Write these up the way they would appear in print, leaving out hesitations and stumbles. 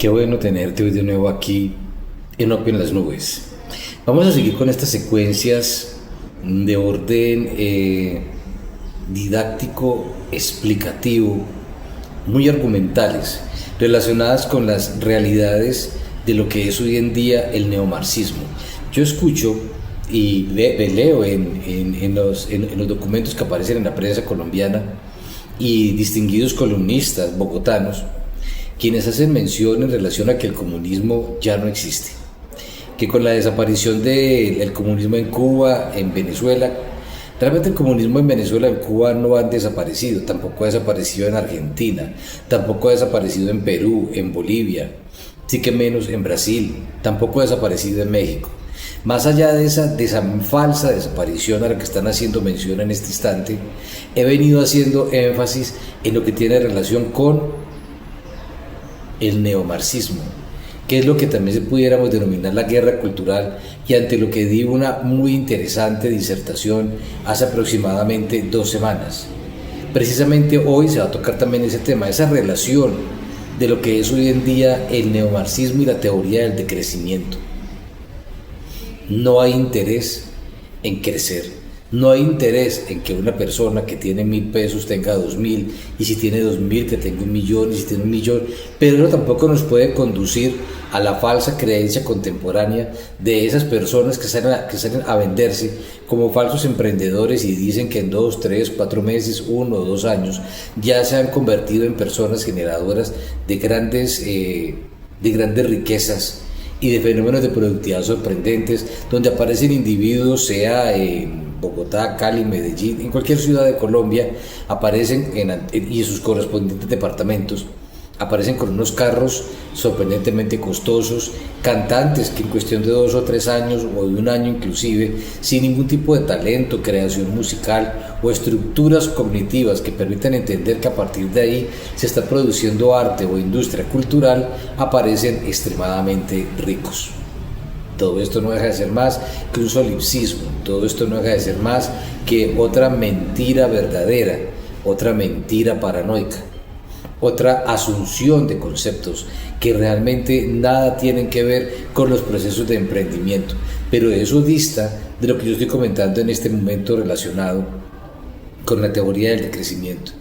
Qué bueno tenerte hoy de nuevo aquí en Opio en las Nubes. Vamos a seguir con estas secuencias de orden didáctico, explicativo, muy argumentales, relacionadas con las realidades de lo que es hoy en día el neomarxismo. Yo escucho y leo en los documentos que aparecen en la prensa colombiana y distinguidos columnistas bogotanos, quienes hacen mención en relación a que el comunismo ya no existe, que con la desaparición del comunismo en Cuba, en Venezuela, realmente el comunismo en Venezuela, en Cuba no han desaparecido, tampoco ha desaparecido en Argentina, tampoco ha desaparecido en Perú, en Bolivia, sí que menos en Brasil, tampoco ha desaparecido en México. Más allá de esa falsa desaparición a la que están haciendo mención en este instante, he venido haciendo énfasis en lo que tiene relación con el neomarxismo, que es lo que también pudiéramos denominar la guerra cultural, y ante lo que di una muy interesante disertación hace aproximadamente 2 semanas. Precisamente hoy se va a tocar también ese tema, esa relación de lo que es hoy en día el neomarxismo y la teoría del decrecimiento. No hay interés en crecer. No hay interés en que una persona que tiene 1.000 pesos tenga 2.000, y si tiene 2.000 que tenga 1.000.000, y si tiene 1.000.000, pero eso tampoco nos puede conducir a la falsa creencia contemporánea de esas personas que salen a venderse como falsos emprendedores y dicen que en 2, 3, 4 meses, 1 o 2 años ya se han convertido en personas generadoras de grandes riquezas y de fenómenos de productividad sorprendentes, donde aparecen individuos, sea en Bogotá, Cali, Medellín, en cualquier ciudad de Colombia, aparecen y en sus correspondientes departamentos, aparecen con unos carros sorprendentemente costosos, cantantes que en cuestión de 2 o 3 años o de 1 año inclusive, sin ningún tipo de talento, creación musical o estructuras cognitivas que permitan entender que a partir de ahí se está produciendo arte o industria cultural, aparecen extremadamente ricos. Todo esto no deja de ser más que un solipsismo, todo esto no deja de ser más que otra mentira verdadera, otra mentira paranoica, otra asunción de conceptos que realmente nada tienen que ver con los procesos de emprendimiento. Pero eso dista de lo que yo estoy comentando en este momento relacionado con la teoría del decrecimiento.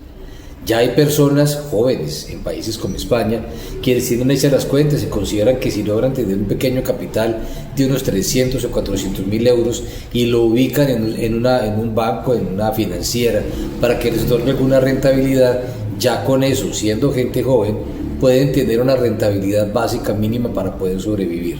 Ya hay personas jóvenes en países como España quienes tienen hechas las cuentas y consideran que si logran tener un pequeño capital de unos 300 o 400.000 euros y lo ubican en un banco, en una financiera, para que les otorgue alguna rentabilidad, ya con eso, siendo gente joven, pueden tener una rentabilidad básica mínima para poder sobrevivir.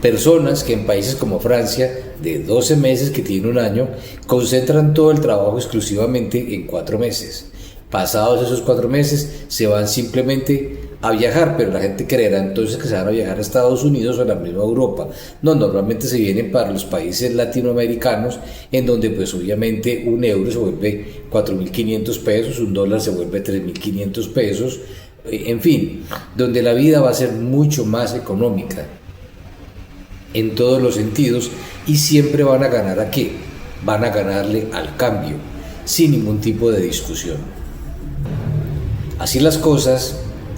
Personas que en países como Francia, de 12 meses que tienen 1 año, concentran todo el trabajo exclusivamente en 4 meses. Pasados esos 4 meses se van simplemente a viajar, pero la gente creerá entonces que se van a viajar a Estados Unidos o a la misma Europa. No, normalmente se vienen para los países latinoamericanos, en donde pues obviamente 1 euro se vuelve 4.500 pesos, $1 se vuelve 3.500 pesos, en fin, donde la vida va a ser mucho más económica en todos los sentidos, y siempre van a ganar ¿a qué? Van a ganarle al cambio, sin ningún tipo de discusión. Así las cosas,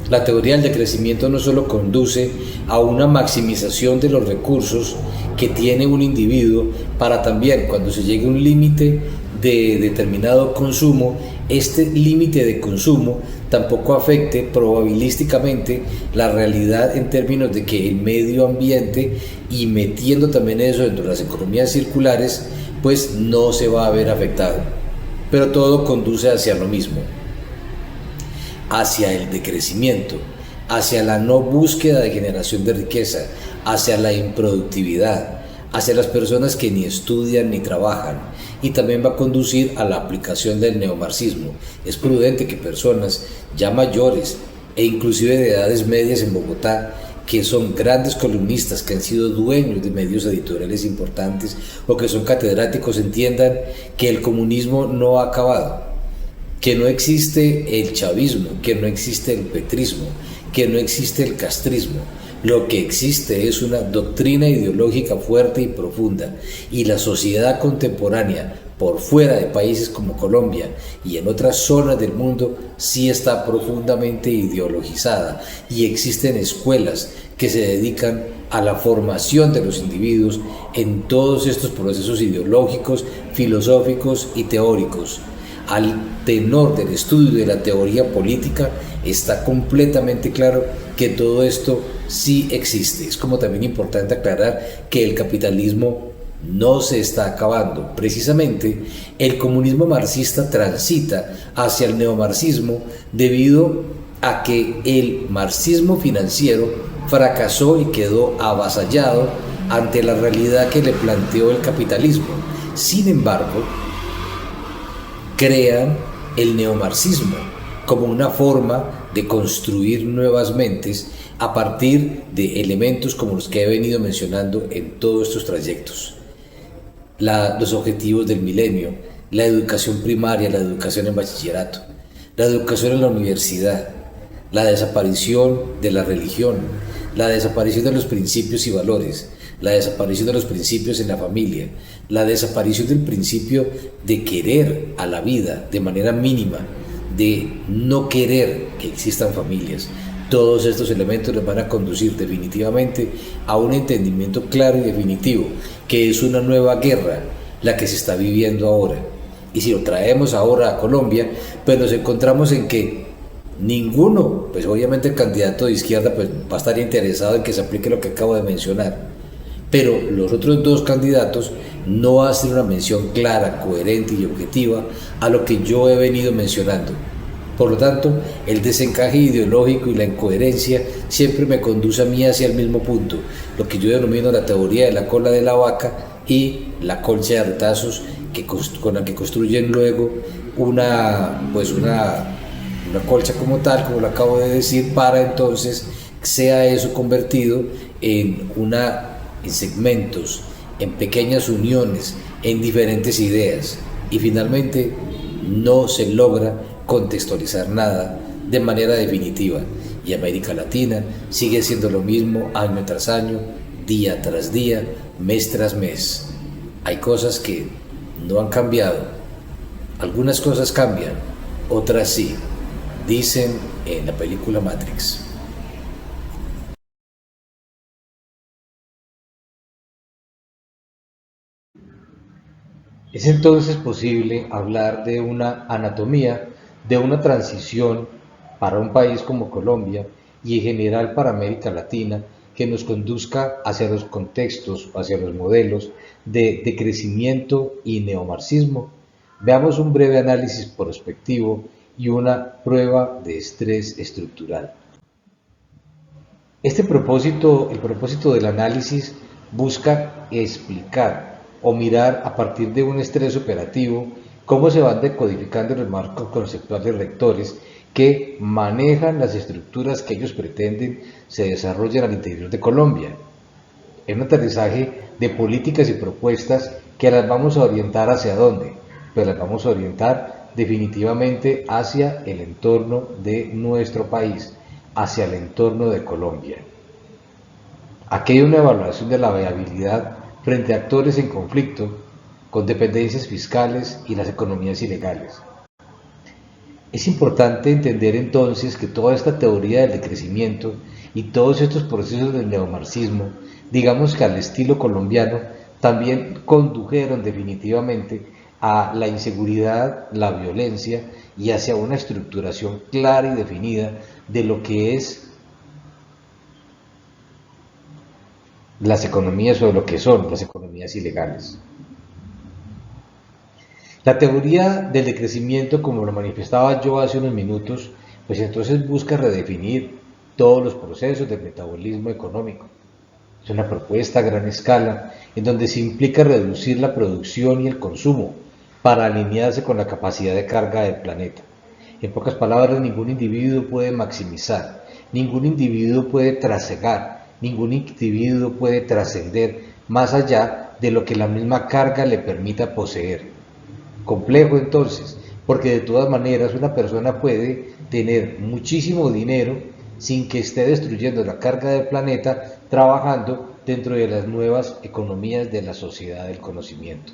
la teoría del decrecimiento no solo conduce a una maximización de los recursos que tiene un individuo para también, cuando se llegue a un límite de determinado consumo, este límite de consumo tampoco afecte probabilísticamente la realidad en términos de que el medio ambiente, y metiendo también eso dentro de las economías circulares, pues no se va a ver afectado. Pero todo conduce hacia lo mismo, hacia el decrecimiento, hacia la no búsqueda de generación de riqueza, hacia la improductividad, hacia las personas que ni estudian ni trabajan, y también va a conducir a la aplicación del neomarxismo. Es prudente que personas ya mayores e inclusive de edades medias en Bogotá, que son grandes columnistas, que han sido dueños de medios editoriales importantes o que son catedráticos, entiendan que el comunismo no ha acabado, que no existe el chavismo, que no existe el petrismo, que no existe el castrismo. Lo que existe es una doctrina ideológica fuerte y profunda, y la sociedad contemporánea, por fuera de países como Colombia y en otras zonas del mundo sí está profundamente ideologizada, y existen escuelas que se dedican a la formación de los individuos en todos estos procesos ideológicos, filosóficos y teóricos. Al tenor del estudio de la teoría política está completamente claro que todo esto sí existe. Es como también importante aclarar que el capitalismo no se está acabando. Precisamente el comunismo marxista transita hacia el neomarxismo debido a que el marxismo financiero fracasó y quedó avasallado ante la realidad que le planteó el capitalismo. Sin embargo, crean el neomarxismo como una forma de construir nuevas mentes a partir de elementos como los que he venido mencionando en todos estos trayectos. Los objetivos del milenio, la educación primaria, la educación en bachillerato, la educación en la universidad, la desaparición de la religión, la desaparición de los principios y valores, la desaparición de los principios en la familia, la desaparición del principio de querer a la vida de manera mínima, de no querer que existan familias. Todos estos elementos nos van a conducir definitivamente a un entendimiento claro y definitivo, que es una nueva guerra la que se está viviendo ahora. Y si lo traemos ahora a Colombia, pues nos encontramos en que ninguno, pues obviamente el candidato de izquierda pues va a estar interesado en que se aplique lo que acabo de mencionar, pero los otros dos candidatos no hacen una mención clara, coherente y objetiva a lo que yo he venido mencionando. Por lo tanto, el desencaje ideológico y la incoherencia siempre me conduce a mí hacia el mismo punto, lo que yo denomino la teoría de la cola de la vaca y la colcha de retazos con la que construyen luego una colcha como tal, como lo acabo de decir, para entonces sea eso convertido en segmentos, en pequeñas uniones, en diferentes ideas, y finalmente no se logra contextualizar nada de manera definitiva, y América Latina sigue siendo lo mismo año tras año, día tras día, mes tras mes. Hay cosas que no han cambiado, algunas cosas cambian, otras sí, dicen en la película Matrix. Es entonces posible hablar de una anatomía, de una transición para un país como Colombia y en general para América Latina, que nos conduzca hacia los contextos, hacia los modelos de crecimiento y neomarxismo. Veamos un breve análisis prospectivo y una prueba de estrés estructural. El propósito del análisis busca explicar o mirar a partir de un estrés operativo cómo se van decodificando los marcos conceptuales rectores que manejan las estructuras que ellos pretenden se desarrollen al interior de Colombia. Es un aterrizaje de políticas y propuestas que las vamos a orientar hacia dónde, pues las vamos a orientar definitivamente hacia el entorno de nuestro país, hacia el entorno de Colombia. Aquí hay una evaluación de la viabilidad frente a actores en conflicto con dependencias fiscales y las economías ilegales. Es importante entender entonces que toda esta teoría del decrecimiento y todos estos procesos del neomarxismo, digamos que al estilo colombiano, también condujeron definitivamente a la inseguridad, la violencia y hacia una estructuración clara y definida de lo que es las economías o de lo que son las economías ilegales. La teoría del decrecimiento, como lo manifestaba yo hace unos minutos, pues entonces busca redefinir todos los procesos del metabolismo económico. Es una propuesta a gran escala en donde se implica reducir la producción y el consumo para alinearse con la capacidad de carga del planeta. En pocas palabras, ningún individuo puede maximizar, ningún individuo puede trasegar, ningún individuo puede trascender más allá de lo que la misma carga le permita poseer. Complejo entonces, porque de todas maneras una persona puede tener muchísimo dinero sin que esté destruyendo la carga del planeta, trabajando dentro de las nuevas economías de la sociedad del conocimiento.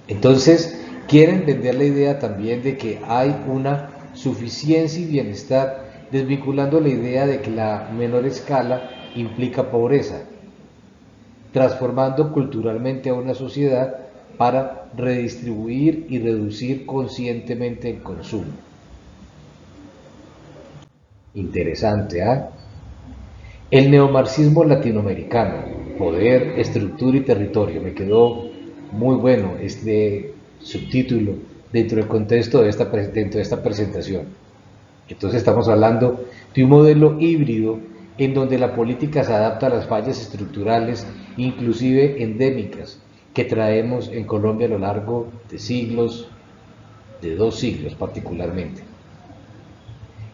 Entonces, quieren vender la idea también de que hay una suficiencia y bienestar, desvinculando la idea de que la menor escala implica pobreza, transformando culturalmente a una sociedad para redistribuir y reducir conscientemente el consumo. Interesante, ¿ah? El neomarxismo latinoamericano, poder, estructura y territorio. Me quedó muy bueno este subtítulo dentro del contexto dentro de esta presentación. Entonces estamos hablando de un modelo híbrido en donde la política se adapta a las fallas estructurales, inclusive endémicas, que traemos en Colombia a lo largo de siglos, de 2 siglos particularmente.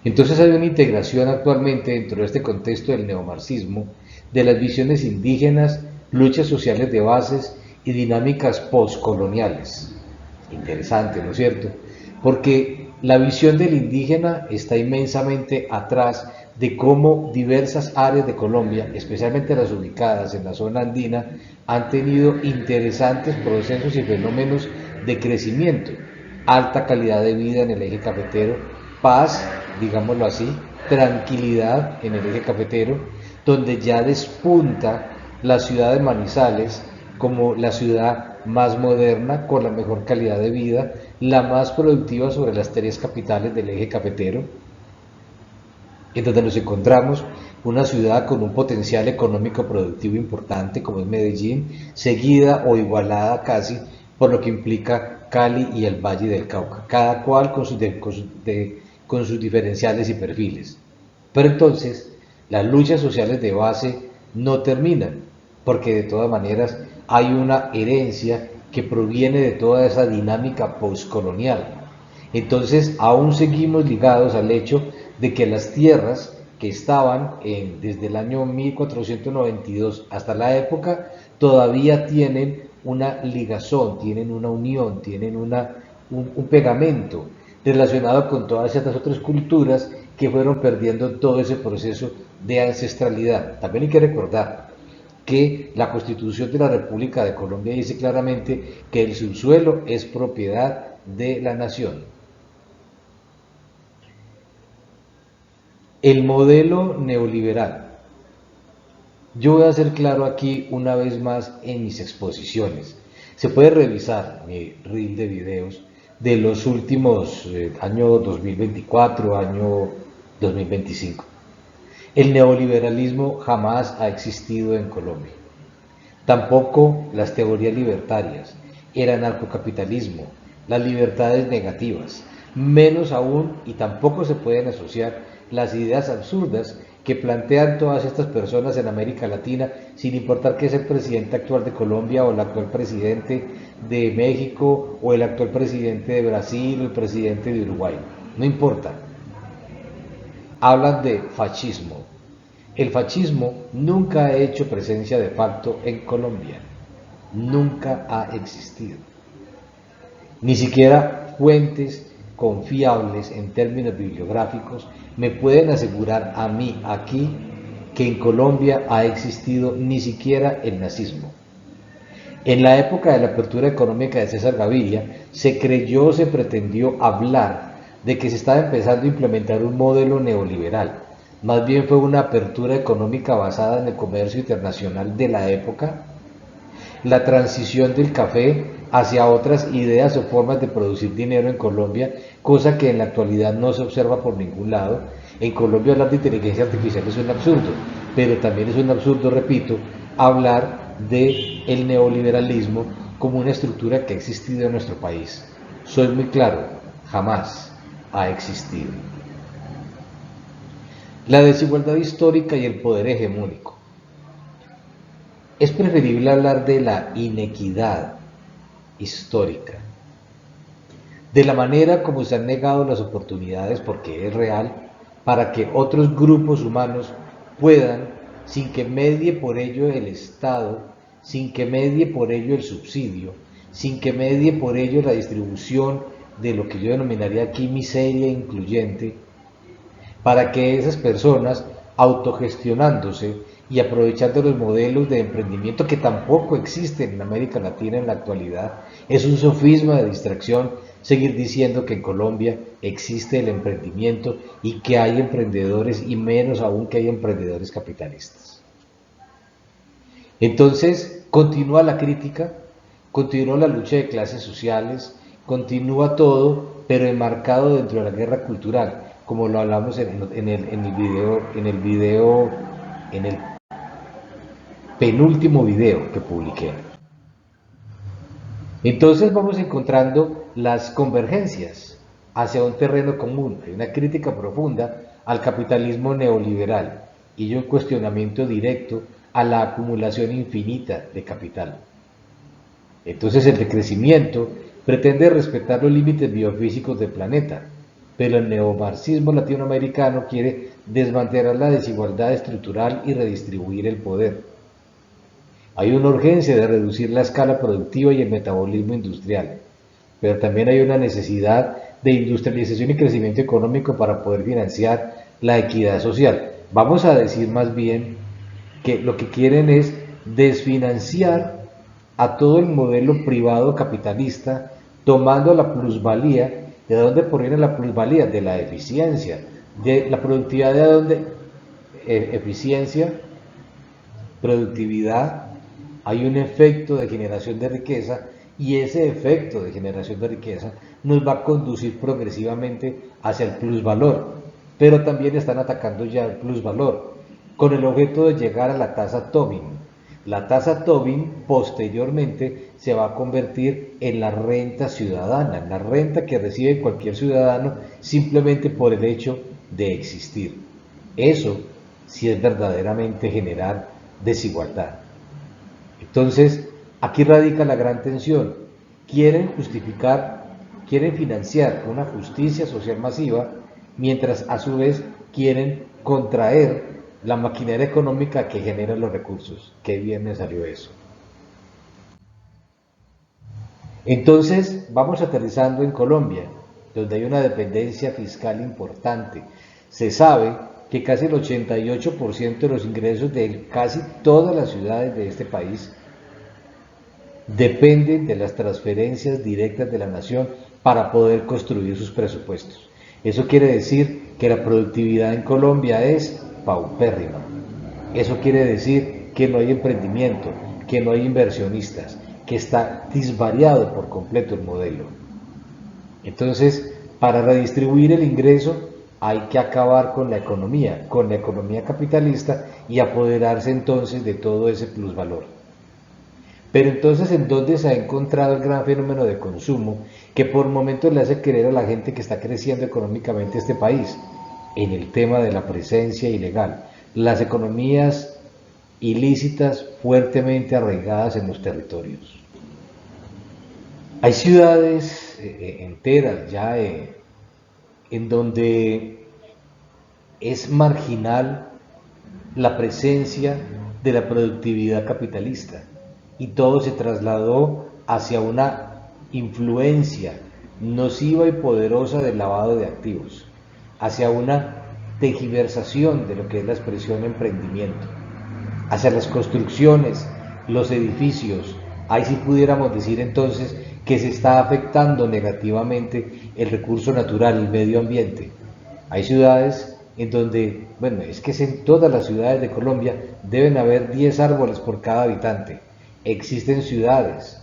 Entonces hay una integración actualmente dentro de este contexto del neomarxismo de las visiones indígenas, luchas sociales de bases y dinámicas postcoloniales. Interesante, ¿no es cierto? Porque la visión del indígena está inmensamente atrás de cómo diversas áreas de Colombia, especialmente las ubicadas en la zona andina, han tenido interesantes procesos y fenómenos de crecimiento, alta calidad de vida en el eje cafetero, paz, digámoslo así, tranquilidad en el eje cafetero, donde ya despunta la ciudad de Manizales como la ciudad más moderna, con la mejor calidad de vida, la más productiva sobre las 3 capitales del eje cafetero, en donde nos encontramos una ciudad con un potencial económico productivo importante como es Medellín, seguida o igualada casi por lo que implica Cali y el Valle del Cauca, cada cual con sus diferenciales y perfiles. Pero entonces, las luchas sociales de base no terminan, porque de todas maneras hay una herencia que proviene de toda esa dinámica postcolonial. Entonces, aún seguimos ligados al hecho de que las tierras que estaban desde el año 1492 hasta la época todavía tienen una ligazón, tienen una unión, tienen un pegamento relacionado con todas estas otras culturas que fueron perdiendo todo ese proceso de ancestralidad. También hay que recordar que la Constitución de la República de Colombia dice claramente que el subsuelo es propiedad de la nación. El modelo neoliberal. Yo voy a ser claro aquí una vez más en mis exposiciones. Se puede revisar mi reel de videos de los últimos año 2024, año 2025. El neoliberalismo jamás ha existido en Colombia. Tampoco las teorías libertarias, el anarcocapitalismo, las libertades negativas, menos aún y tampoco se pueden asociar las ideas absurdas que plantean todas estas personas en América Latina, sin importar que es el presidente actual de Colombia o el actual presidente de México o el actual presidente de Brasil o el presidente de Uruguay. No importa. Hablan de fascismo. El fascismo nunca ha hecho presencia de facto en Colombia. Nunca ha existido. Ni siquiera fuentes confiables en términos bibliográficos me pueden asegurar a mí aquí que en Colombia ha existido ni siquiera el nazismo. En la época de la apertura económica de César Gaviria se pretendió hablar de que se estaba empezando a implementar un modelo neoliberal. Más bien fue una apertura económica basada en el comercio internacional de la época, la transición del café hacia otras ideas o formas de producir dinero en Colombia, cosa que en la actualidad no se observa por ningún lado. En Colombia hablar de inteligencia artificial es un absurdo, pero también es un absurdo, repito, hablar del neoliberalismo como una estructura que ha existido en nuestro país. Soy muy claro, jamás ha existido. La desigualdad histórica y el poder hegemónico. Es preferible hablar de la inequidad histórica, de la manera como se han negado las oportunidades, porque es real, para que otros grupos humanos puedan, sin que medie por ello el Estado, sin que medie por ello el subsidio, sin que medie por ello la distribución de lo que yo denominaría aquí miseria incluyente, para que esas personas autogestionándose y aprovechando los modelos de emprendimiento que tampoco existen en América Latina en la actualidad. Es un sofisma de distracción seguir diciendo que en Colombia existe el emprendimiento y que hay emprendedores, y menos aún que hay emprendedores capitalistas. Entonces, continúa la crítica, continúa la lucha de clases sociales, continúa todo, pero enmarcado dentro de la guerra cultural, como lo hablamos en el penúltimo video que publiqué. Entonces vamos encontrando las convergencias hacia un terreno común, hay una crítica profunda al capitalismo neoliberal y un cuestionamiento directo a la acumulación infinita de capital. Entonces el decrecimiento pretende respetar los límites biofísicos del planeta, pero el neomarxismo latinoamericano quiere desmantelar la desigualdad estructural y redistribuir el poder. Hay una urgencia de reducir la escala productiva y el metabolismo industrial, pero también hay una necesidad de industrialización y crecimiento económico para poder financiar la equidad social. Vamos a decir más bien que lo que quieren es desfinanciar a todo el modelo privado capitalista, tomando la plusvalía. ¿De dónde proviene la plusvalía? De la eficiencia, de la productividad. ¿De dónde? Eficiencia, productividad, hay un efecto de generación de riqueza, y ese efecto de generación de riqueza nos va a conducir progresivamente hacia el plusvalor, pero también están atacando ya el plusvalor con el objeto de llegar a la tasa Tobin. La tasa Tobin posteriormente se va a convertir en la renta ciudadana, en la renta que recibe cualquier ciudadano simplemente por el hecho de existir. Eso sí es verdaderamente generar desigualdad. Entonces, aquí radica la gran tensión. Quieren financiar una justicia social masiva, mientras a su vez quieren contraer la maquinaria económica que genera los recursos. Qué bien me salió eso. Entonces, vamos aterrizando en Colombia, donde hay una dependencia fiscal importante. Se sabe que casi el 88% de los ingresos de casi todas las ciudades de este país dependen de las transferencias directas de la nación para poder construir sus presupuestos. Eso quiere decir que la productividad en Colombia es paupérrima. Eso quiere decir que no hay emprendimiento, que no hay inversionistas, que está disvariado por completo el modelo. Entonces, para redistribuir el ingreso hay que acabar con la economía capitalista, y apoderarse entonces de todo ese plusvalor. Pero entonces, ¿en dónde se ha encontrado el gran fenómeno de consumo que por momentos le hace creer a la gente que está creciendo económicamente este país? En el tema de la presencia ilegal, las economías ilícitas fuertemente arraigadas en los territorios. Hay ciudades enteras ya en donde es marginal la presencia de la productividad capitalista, y todo se trasladó hacia una influencia nociva y poderosa del lavado de activos, hacia una tergiversación de lo que es la expresión emprendimiento, hacia las construcciones, los edificios. Ahí sí pudiéramos decir entonces que se está afectando negativamente el recurso natural, el medio ambiente. Hay ciudades en donde, bueno, es que en todas las ciudades de Colombia deben haber 10 árboles por cada habitante. Existen ciudades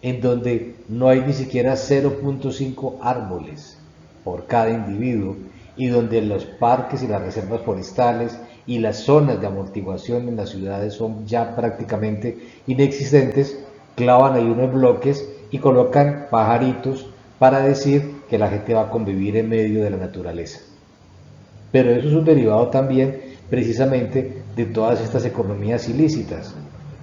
en donde no hay ni siquiera 0.5 árboles por cada individuo, y donde los parques y las reservas forestales y las zonas de amortiguación en las ciudades son ya prácticamente inexistentes. Clavan ahí unos bloques y colocan pajaritos para decir que la gente va a convivir en medio de la naturaleza. Pero eso es un derivado también precisamente de todas estas economías ilícitas.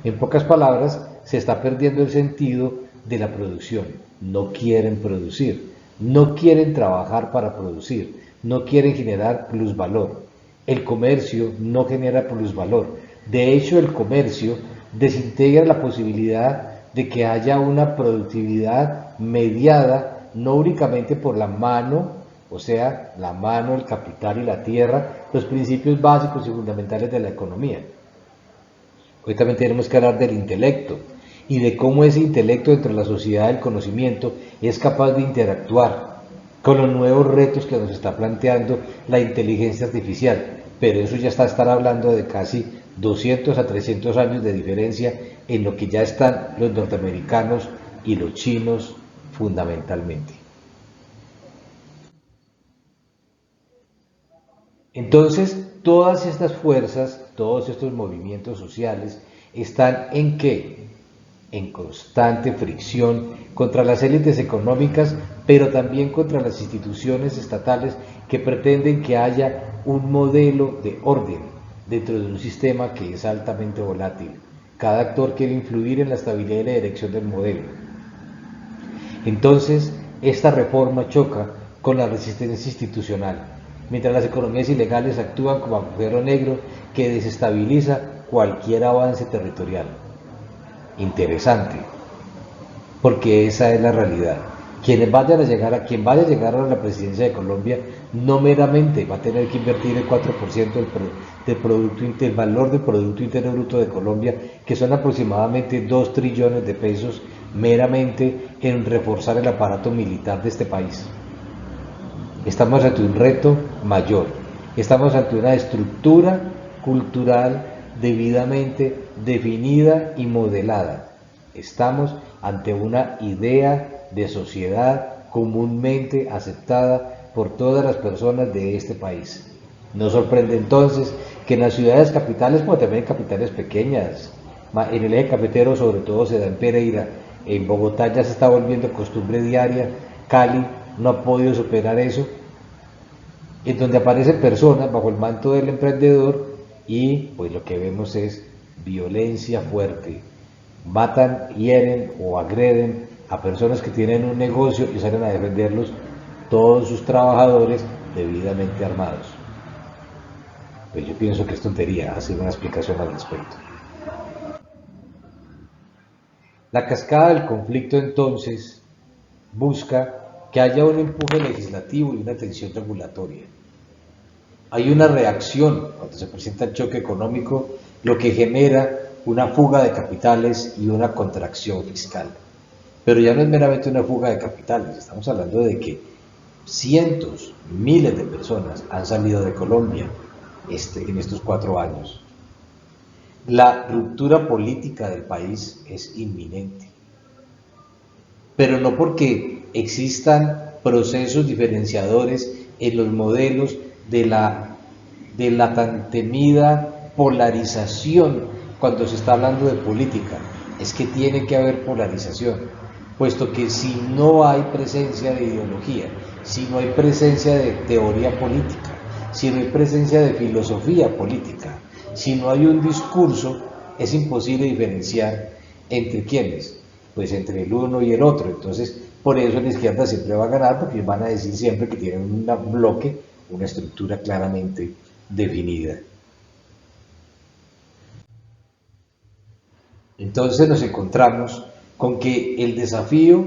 En pocas palabras, se está perdiendo el sentido de la producción. No quieren producir, no quieren trabajar para producir, no quieren generar plusvalor. El comercio no genera plusvalor. De hecho, el comercio desintegra la posibilidad de que haya una productividad mediada no únicamente por la mano o sea, la mano, el capital y la tierra, los principios básicos y fundamentales de la economía. Hoy también tenemos que hablar del intelecto y de cómo ese intelecto dentro de la sociedad del conocimiento es capaz de interactuar con los nuevos retos que nos está planteando la inteligencia artificial. Pero eso ya estar hablando de casi 200 a 300 años de diferencia en lo que ya están los norteamericanos y los chinos fundamentalmente. Entonces, todas estas fuerzas, todos estos movimientos sociales están ¿en qué? En constante fricción contra las élites económicas, pero también contra las instituciones estatales que pretenden que haya un modelo de orden dentro de un sistema que es altamente volátil. Cada actor quiere influir en la estabilidad y la dirección del modelo. Entonces, esta reforma choca con la resistencia institucional, mientras las economías ilegales actúan como agujero negro que desestabiliza cualquier avance territorial. Interesante, porque esa es la realidad. Quien vaya a llegar a la presidencia de Colombia no meramente va a tener que invertir el 4% del valor del Producto Interno Bruto de Colombia, que son aproximadamente 2 trillones de pesos, meramente en reforzar el aparato militar de este país. Estamos ante un reto mayor, estamos ante una estructura cultural debidamente definida y modelada. Estamos ante una idea de sociedad comúnmente aceptada por todas las personas de este país. No sorprende entonces que en las ciudades capitales, como también en capitales pequeñas, en el eje cafetero sobre todo se da en Pereira, en Bogotá ya se está volviendo costumbre diaria, Cali no ha podido superar eso, en donde aparecen personas bajo el manto del emprendedor y pues lo que vemos es violencia fuerte. Matan, hieren o agreden a personas que tienen un negocio y salen a defenderlos todos sus trabajadores debidamente armados. Pues yo pienso que es tontería hacer una explicación al respecto. La cascada del conflicto entonces busca que haya un empuje legislativo y una tensión regulatoria. Hay una reacción cuando se presenta el choque económico, lo que genera una fuga de capitales y una contracción fiscal. Pero ya no es meramente una fuga de capitales, estamos hablando de que cientos, miles de personas han salido de Colombia en estos 4 años. La ruptura política del país es inminente, pero no porque existan procesos diferenciadores en los modelos de la tan temida polarización cuando se está hablando de política. Es que tiene que haber polarización, puesto que si no hay presencia de ideología, si no hay presencia de teoría política, si no hay presencia de filosofía política, si no hay un discurso, es imposible diferenciar entre quiénes, pues entre el uno y el otro. Entonces, por eso la izquierda siempre va a ganar, porque van a decir siempre que tienen un bloque, una estructura claramente definida. Entonces nos encontramos con que el desafío,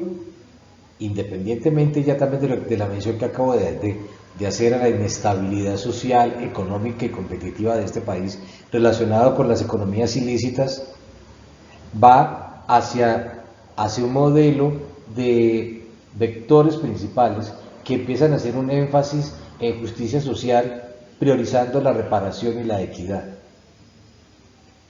independientemente ya también de la mención que acabo de hacer a la inestabilidad social, económica y competitiva de este país relacionado con las economías ilícitas, va hacia un modelo de vectores principales que empiezan a hacer un énfasis en justicia social, priorizando la reparación y la equidad,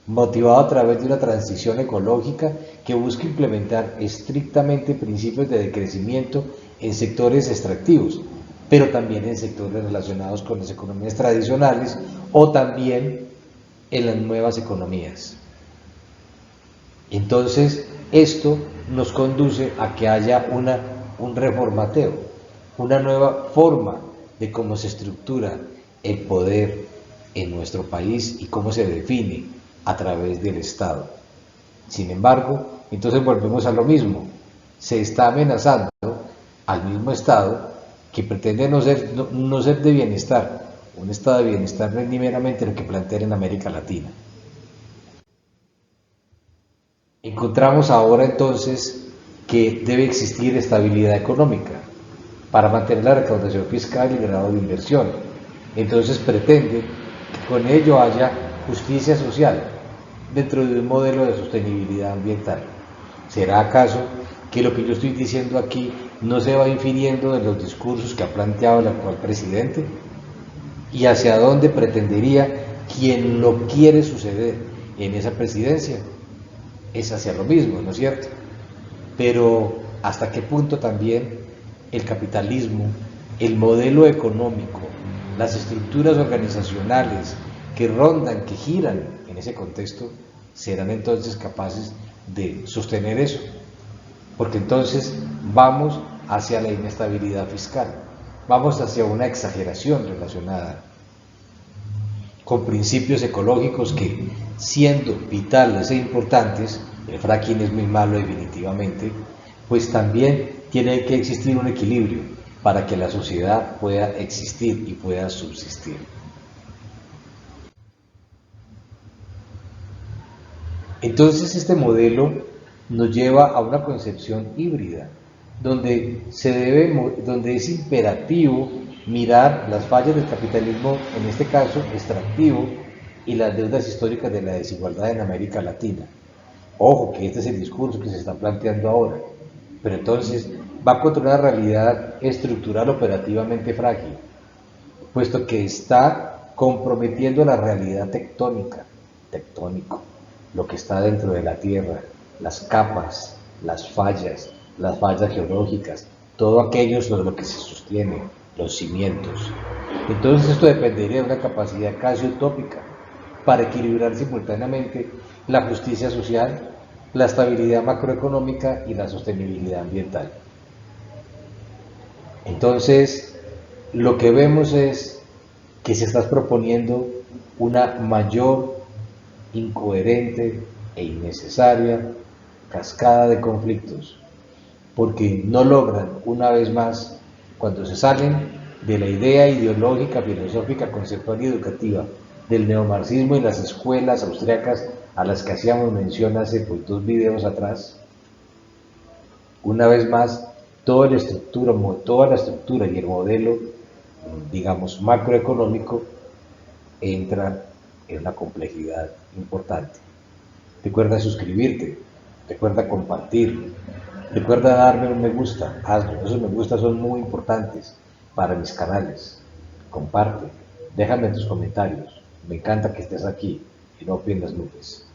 motivado a través de una transición ecológica que busca implementar estrictamente principios de decrecimiento en sectores extractivos, pero también en sectores relacionados con las economías tradicionales o también en las nuevas economías. Entonces, esto nos conduce a que haya un reformateo, una nueva forma de cómo se estructura el poder en nuestro país y cómo se define a través del Estado. Sin embargo, entonces volvemos a lo mismo, se está amenazando al mismo Estado que pretende no ser de bienestar, un Estado de bienestar no es ni meramente lo que plantea en América Latina. Encontramos ahora entonces que debe existir estabilidad económica, para mantener la recaudación fiscal y el grado de inversión. Entonces pretende que con ello haya justicia social dentro de un modelo de sostenibilidad ambiental. ¿Será acaso que lo que yo estoy diciendo aquí no se va infiriendo de los discursos que ha planteado el actual presidente? ¿Y hacia dónde pretendería quien lo quiere suceder en esa presidencia? Es hacia lo mismo, ¿no es cierto? Pero ¿hasta qué punto también el capitalismo, el modelo económico, las estructuras organizacionales que rondan, que giran en ese contexto, serán entonces capaces de sostener eso? Porque entonces vamos hacia la inestabilidad fiscal, vamos hacia una exageración relacionada con principios ecológicos que, siendo vitales e importantes, el fracking es muy malo definitivamente, pues también tiene que existir un equilibrio para que la sociedad pueda existir y pueda subsistir. Entonces este modelo nos lleva a una concepción híbrida, donde es imperativo mirar las fallas del capitalismo, en este caso extractivo, y las deudas históricas de la desigualdad en América Latina. Ojo, que este es el discurso que se está planteando ahora, pero entonces va contra una realidad estructural operativamente frágil, puesto que está comprometiendo la realidad tectónico, lo que está dentro de la Tierra, las capas, las fallas geológicas, todo aquello sobre lo que se sostiene, los cimientos. Entonces esto dependería de una capacidad casi utópica para equilibrar simultáneamente la justicia social, la estabilidad macroeconómica y la sostenibilidad ambiental. Entonces, lo que vemos es que se está proponiendo una mayor, incoherente e innecesaria cascada de conflictos, porque no logran, una vez más, cuando se salen de la idea ideológica, filosófica, conceptual y educativa del neomarxismo y las escuelas austriacas a las que hacíamos mención hace pues, 2 videos atrás, una vez más, toda la estructura y el modelo, digamos, macroeconómico entra en una complejidad importante. Recuerda suscribirte, recuerda compartir, recuerda darme un me gusta, hazlo. Esos me gusta son muy importantes para mis canales. Comparte, déjame tus comentarios. Me encanta que estés aquí y no pierdas nubes.